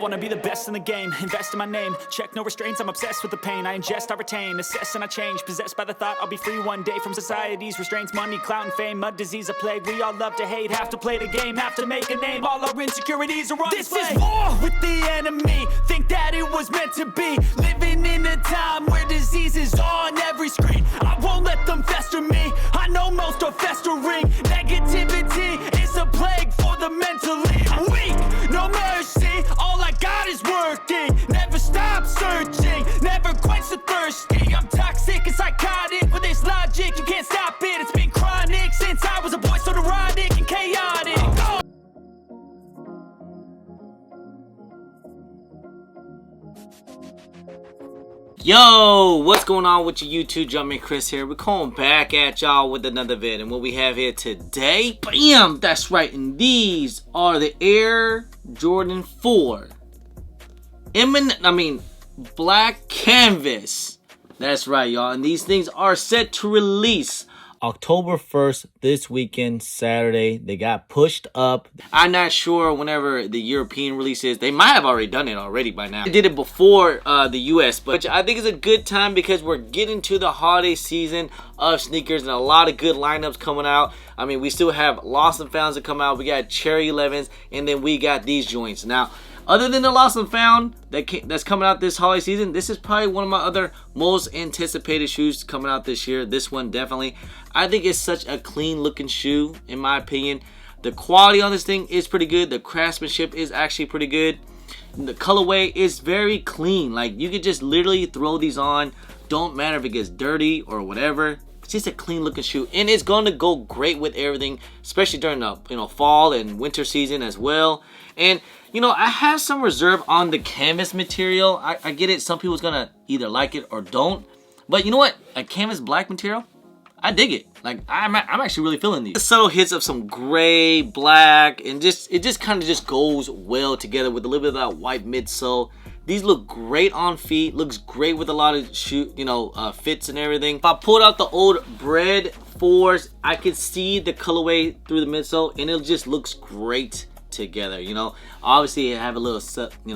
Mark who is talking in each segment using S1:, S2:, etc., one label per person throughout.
S1: wanna be the best in the game, invest in my name, check no restraints, I'm obsessed with the pain. I ingest, I retain, assess and I change, possessed by the thought I'll be free one day from society's restraints. Money, clout and fame, mud, disease, a plague. We all love to hate, have to play the game, have to make a name. All our insecurities are on display. This is war with the enemy, think that it was meant to be. Living in a time where disease is on every screen. I won't let them fester me, I know most are festering. Negativity is a plague for the mentally weak. No mercy, all I got is working. Never stop searching, never quench the thirsty. I'm toxic and psychotic with this logic, you can't stop it. It's been chronic since I was a boy, so neurotic and chaotic. Oh.
S2: Yo, what's going on with your YouTube? Jumpman Chris here. We're coming back at y'all with another vid, and what we have here today, bam, that's right, and these are the Air Jordan 4 black canvas. That's right, y'all, and these things are set to release October 1st, this weekend, Saturday. They got pushed up. I'm not sure whenever the European release is. They might have already done it already by now. They did it before the US, but I think it's a good time because we're getting to the holiday season of sneakers and a lot of good lineups coming out. I mean, we still have Lost and Founds that come out. We got Cherry 11s, and then we got these joints. Now, other than the Lost and Found that's coming out this holiday season, this is probably one of my other most anticipated shoes coming out this year. This one definitely. I think it's such a clean looking shoe in my opinion. The quality on this thing is pretty good. The craftsmanship is actually pretty good. The colorway is very clean. Like, you could just literally throw these on. Don't matter if it gets dirty or whatever. It's just a clean looking shoe, and it's going to go great with everything, especially during the fall and winter season as well. And I have some reserve on the canvas material. I get it. Some people's gonna either like it or don't. But you know what? A canvas black material, I dig it. Like, I'm actually really feeling these. The subtle hits of some gray, black, and it just kind of just goes well together with a little bit of that white midsole. These look great on feet. Looks great with a lot of fits and everything. If I pulled out the old Bread 4s, I could see the colorway through the midsole, and it just looks great together. Obviously I have a little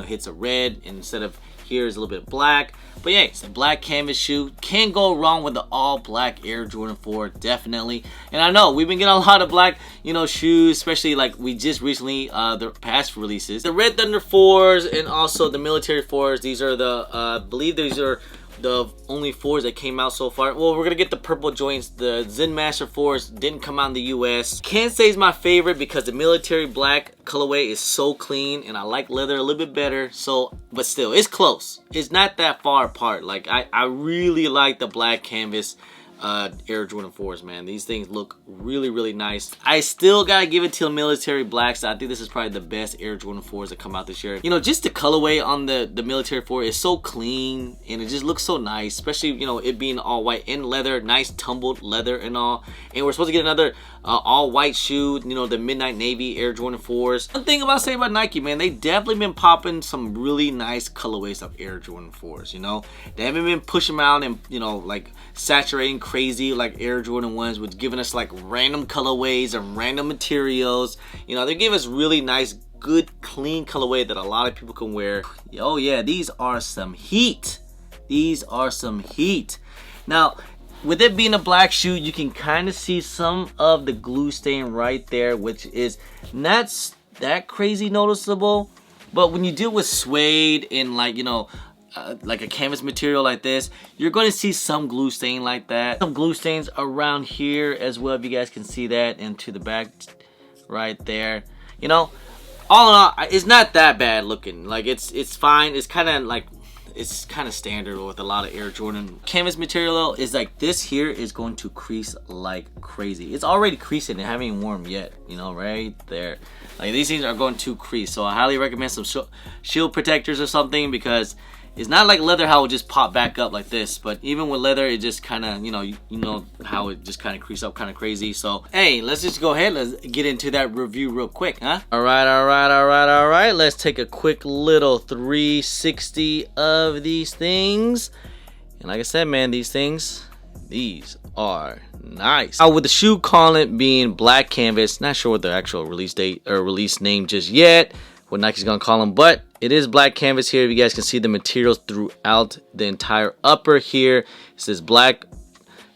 S2: hits of red, and instead of here is a little bit of black. But yeah, it's a black canvas shoe. Can't go wrong with the all black Air Jordan 4, definitely. And I know we've been getting a lot of black shoes, especially like we just recently the past releases, the Red Thunder 4s and also the Military 4s. These are the I believe these are the only 4s that came out so far. Well, we're gonna get the purple joints. The Zen Master 4s didn't come out in the US. Can't say it's my favorite because the military black colorway is so clean, and I like leather a little bit better. So, but still, it's close. It's not that far apart. Like, I really like the black canvas Air Jordan 4s, man. These things look really, really nice. I still gotta give it to the military blacks. I think this is probably the best Air Jordan 4s that come out this year. Just the colorway on the military 4 is so clean, and it just looks so nice, especially it being all white and leather, nice tumbled leather and all. And we're supposed to get another all white shoe, the Midnight Navy Air Jordan 4s. One thing saying about Nike, man, they definitely been popping some really nice colorways of Air Jordan 4s. They haven't been pushing them out and like saturating crazy like Air Jordan 1s, with giving us like random colorways and random materials. They give us really nice, good, clean colorway that a lot of people can wear. Oh yeah, these are some heat. These are some heat. Now, with it being a black shoe, you can kind of see some of the glue stain right there, which is not that crazy noticeable. But when you deal with suede and like like a canvas material like this, you're going to see some glue stain like that. Some glue stains around here as well, if you guys can see that, and to the back right there. All in all, it's not that bad looking. Like, it's fine. It's kind of standard with a lot of Air Jordan. Canvas material though is like this here is going to crease like crazy. It's already creasing and haven't even worn yet, right there. Like, these things are going to crease. So I highly recommend some shield protectors or something, because it's not like leather how it just pop back up like this, but even with leather, it just kind of, you know how it just kind of crease up kind of crazy. So, hey, let's just go ahead. Let's get into that review real quick, huh? All right. Let's take a quick little 360 of these things. And like I said, man, these are nice. Now, with the shoe calling being black canvas, not sure what the actual release date or release name just yet, what Nike's gonna call them, but It is black canvas here. You guys can see the materials throughout the entire upper here. It says black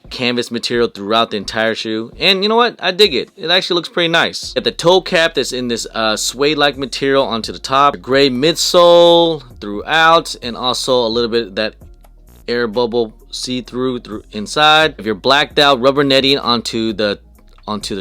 S2: canvas material throughout the entire shoe, and you know what, I dig it. It actually looks pretty nice. Got the toe cap that's in this suede like material onto the top, gray midsole throughout, and also a little bit of that air bubble see-through inside. If you're blacked out rubber netting onto the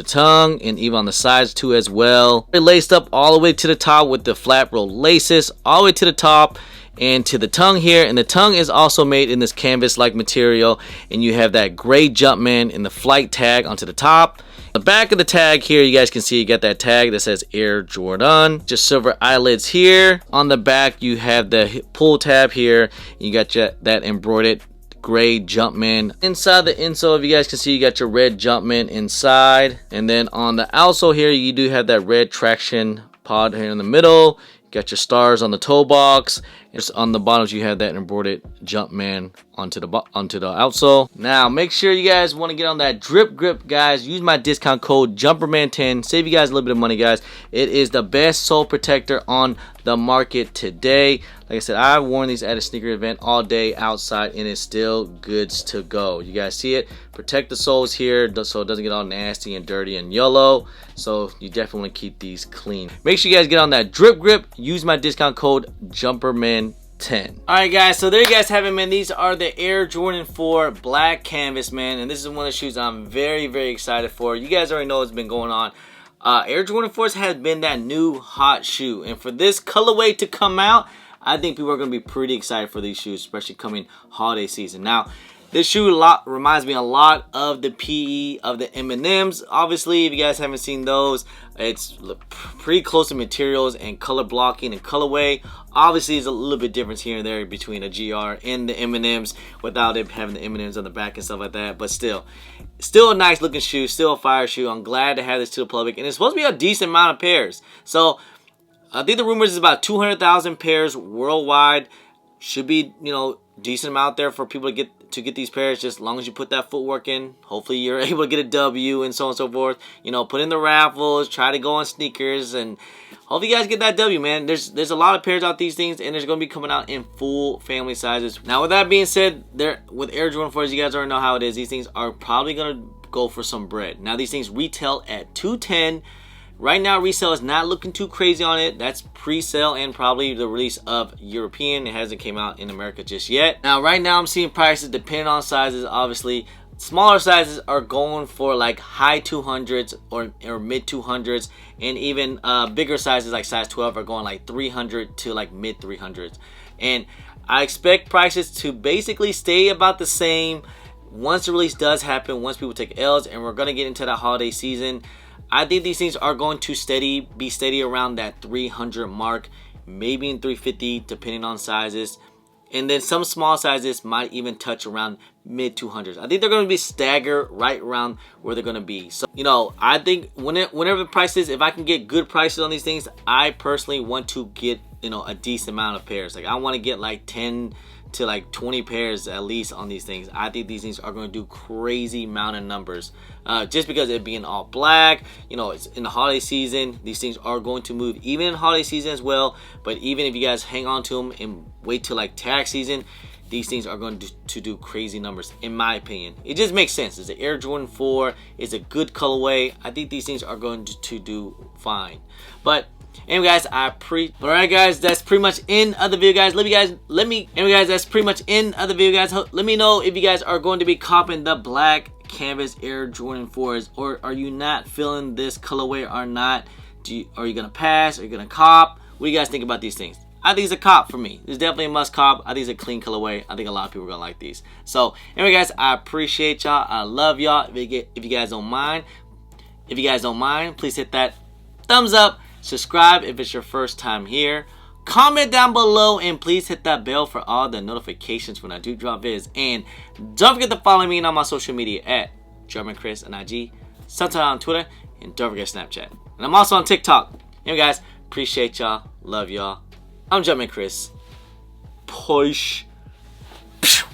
S2: tongue and even on the sides too as well. They're laced up all the way to the top with the flat roll laces all the way to the top and to the tongue here, and the tongue is also made in this canvas like material, and you have that gray Jumpman in the flight tag onto the top. The back of the tag here, you guys can see you got that tag that says Air Jordan, just silver eyelids here. On the back you have the pull tab here, you got that embroidered gray Jumpman. Inside the insole, if you guys can see, you got your red Jumpman inside, and then on the outsole here you do have that red traction pod here in the middle. Got your stars on the toe box. Just on the bottoms you have that embroidered Jumpman onto the outsole. Now make sure you guys want to get on that drip grip, guys. Use my discount code JUMPERMAN10. Save you guys a little bit of money, guys. It is the best sole protector on the market today. Like I said, I've worn these at a sneaker event all day outside, and it's still goods to go. You guys see it? Protect the soles here so it doesn't get all nasty and dirty and yellow. So you definitely want to keep these clean. Make sure you guys get on that drip grip. Use my discount code JUMPERMAN10. Alright guys, so there you guys have it, man. These are the Air Jordan 4 black canvas, man, and this is one of the shoes I'm very excited for. You guys already know what's been going on. Air Jordan 4s has been that new hot shoe, and for this colorway to come out, I think people are going to be pretty excited for these shoes, especially coming holiday season. Now, this shoe reminds me a lot of the PE of the M&Ms. Obviously, if you guys haven't seen those, it's pretty close to materials and color blocking and colorway. Obviously, there's a little bit difference here and there between a GR and the M&Ms without it having the M&Ms on the back and stuff like that. But still a nice looking shoe, still a fire shoe. I'm glad to have this to the public, and it's supposed to be a decent amount of pairs. So I think the rumors is about 200,000 pairs worldwide. Should be, you know, decent amount there for people to get these pairs, just as long as you put that footwork in. Hopefully you're able to get a W and so on and so forth. You know, put in the raffles, try to go on sneakers, and hopefully you guys get that W, man. There's a lot of pairs out these things, and there's going to be coming out in full family sizes. Now with that being said, with Air Jordan 4s, you guys already know how it is. These things are probably going to go for some bread. Now these things retail at $210. Right now, Resale is not looking too crazy on it. That's pre-sale and probably the release of European. It hasn't came out in America just yet. Now, right now, I'm seeing prices depending on sizes. Obviously, smaller sizes are going for like high 200s or mid 200s, and even bigger sizes like size 12 are going like 300 to like mid 300s. And I expect prices to basically stay about the same once the release does happen, once people take L's, and we're gonna get into the holiday season. I think these things are going to be steady around that 300 mark, maybe in 350 depending on sizes, and then some small sizes might even touch around mid 200s. I think they're going to be staggered right around where they're going to be. So, you know, I think whenever the price is, if I can get good prices on these things, I personally want to get, you know, a decent amount of pairs. Like I want to get like 10 to like 20 pairs at least on these things. I think these things are going to do crazy amount of numbers, just because it being all black. You know, it's in the holiday season. These things are going to move even in holiday season as well. But even if you guys hang on to them and wait till like tax season, these things are going to do crazy numbers, in my opinion. It just makes sense. It's an Air Jordan 4. It's a good colorway. I think these things are going to do fine. But anyway, guys, alright guys, that's pretty much end of the video, guys. That's pretty much end of the video, guys. Let me know if you guys are going to be copping the black canvas Air Jordan 4s, or are you not feeling this colorway or not? Are you gonna pass? Are you gonna cop? What do you guys think about these things? I think it's a cop for me. It's definitely a must cop. I think it's a clean colorway. I think a lot of people are gonna like these. So anyway, guys, I appreciate y'all. I love y'all. If you guys don't mind, please hit that thumbs up. Subscribe if it's your first time here. Comment down below, and please hit that bell for all the notifications when I do drop vids. And don't forget to follow me on my social media at GermanChris on IG, sometimes on Twitter, and don't forget Snapchat. And I'm also on TikTok. Anyway, guys, appreciate y'all. Love y'all. I'm JumpmanChris. Push.